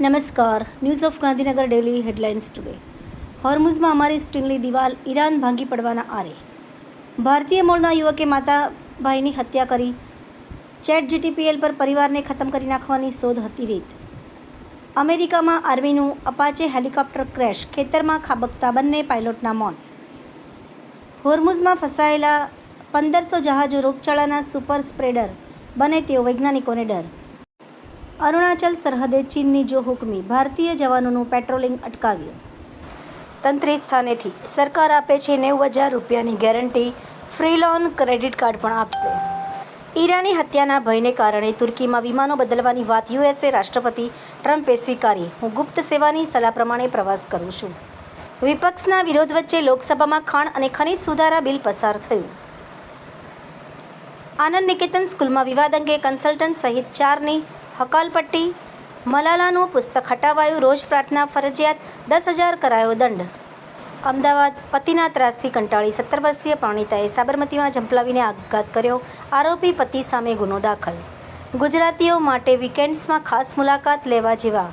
નમસ્કાર. News of Gandhinagar daily headlines today. હોર્મુઝમાં અમારી સ્ટીલની દિવાલ, ઈરાન ભાંગી પડવાના આરે. ભારતીય મૂળના યુવકે માતાભાઈની હત્યા કરી. ચેટ જીટીપીએલ પર પરિવારને ખતમ કરી નાખવાની શોધ હતી રીત. અમેરિકામાં આર્મીનું અપાચે હેલિકોપ્ટર ક્રેશ, ખેતરમાં ખાબકતા બંને પાયલોટના મોત. હોર્મુઝમાં ફસાયેલા 1500 જહાજો રોગચાળાના સુપર સ્પ્રેડર બને તેવો વૈજ્ઞાનિકોને ડર. અરુણાચલ સરહદે ચીનની જો હુકમી, ભારતીય જવાનોનું પેટ્રોલિંગ અટકાવ્યું. તંત્રી સ્થાનેથી સરકાર આપે છે 90,000 રૂપિયાની guarantee, free loan, credit card પણ આપશે. ઈરાની હત્યાના ભયને કારણે તુર્કીમાં વિમાનો બદલવાની વાત યુએસએ રાષ્ટ્રપતિ ટ્રમ્પે સ્વીકારી. હું ગુપ્ત સેવાની સલાહ પ્રમાણે પ્રવાસ કરું છું. વિપક્ષના વિરોધ વચ્ચે લોકસભામાં ખાણ અને ખનિજ સુધારા બિલ પસાર થયું. આનંદ નિકેતન સ્કૂલમાં વિવાદ અંગે કન્સલ્ટન્ટ સહિત 4ની હકાલપટ્ટી. મલાલાનું પુસ્તક હટાવાયું, રોજ પ્રાર્થના ફરજિયાત, 10,000 કરાયો દંડ. અમદાવાદ પતિના ત્રાસથી કંટાળી 17 વર્ષીય પરણિતાએ સાબરમતીમાં ઝંપલાવીને આપઘાત કર્યો. આરોપી પતિ સામે ગુનો દાખલ. ગુજરાતીઓ માટે વીકેન્ડ્સમાં ખાસ મુલાકાત લેવા જેવા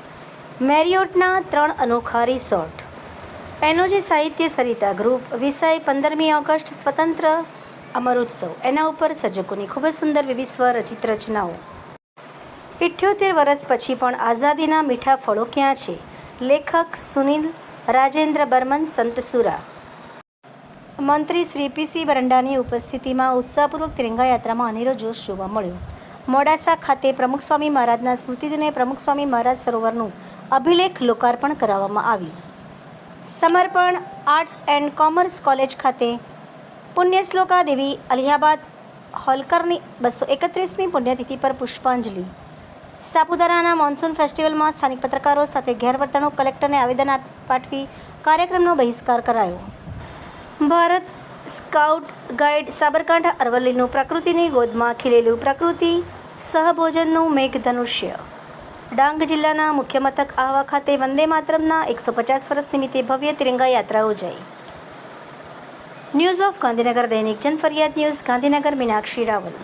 મેરિયોટના 3 અનોખા રિસોર્ટ. એનોજી સાહિત્ય સરિતા ગ્રુપ. વિષય 15મી ઓગસ્ટ સ્વતંત્ર અમર ઉત્સવ. એના ઉપર સર્જકોની ખૂબ જ સુંદર વિવિધ સ્વરચિત રચનાઓ. 78 વર્ષ પછી પણ આઝાદીના મીઠા ફળો ક્યાં છે? લેખક સુનિલ રાજેન્દ્ર બર્મન સંતસુરા. મંત્રી શ્રી પીસી બરંડાની ઉપસ્થિતિમાં ઉત્સાહપૂર્વક તિરંગા યાત્રામાં અનેરો જોશ જોવા મળ્યો. મોડાસા ખાતે પ્રમુખ સ્વામી મહારાજના સ્મૃતિદિને પ્રમુખ સ્વામી મહારાજ સરોવરનું અભિલેખ લોકાર્પણ કરાવવામાં આવ્યું. સમર્પણ આર્ટ્સ એન્ડ કોમર્સ કોલેજ ખાતે પુણ્યશ્લોકા દેવી અલિયાબાદ હોલકરની 231મી પુણ્યતિથિ પર પુષ્પાંજલિ. સાપુતારાના મોન્સૂન ફેસ્ટિવલમાં સ્થાનિક પત્રકારો સાથે ગેરવર્તણૂક, કલેક્ટરને આવેદન પાઠવી કાર્યક્રમનો બહિષ્કાર કરાયો. ભારત સ્કાઉટ ગાઈડ સાબરકાંઠા અરવલ્લીનું પ્રકૃતિની ગોદમાં ખીલેલું પ્રકૃતિ સહભોજનનું મેઘધનુષ્ય. ડાંગ જિલ્લાના મુખ્ય મથક આહવા ખાતે વંદે માતરમના 150 વર્ષ નિમિત્તે ભવ્ય તિરંગા યાત્રા યોજાઈ. ન્યૂઝ ઓફ ગાંધીનગર દૈનિક જનફરિયાદ ન્યૂઝ ગાંધીનગર મીનાક્ષી રાવલ.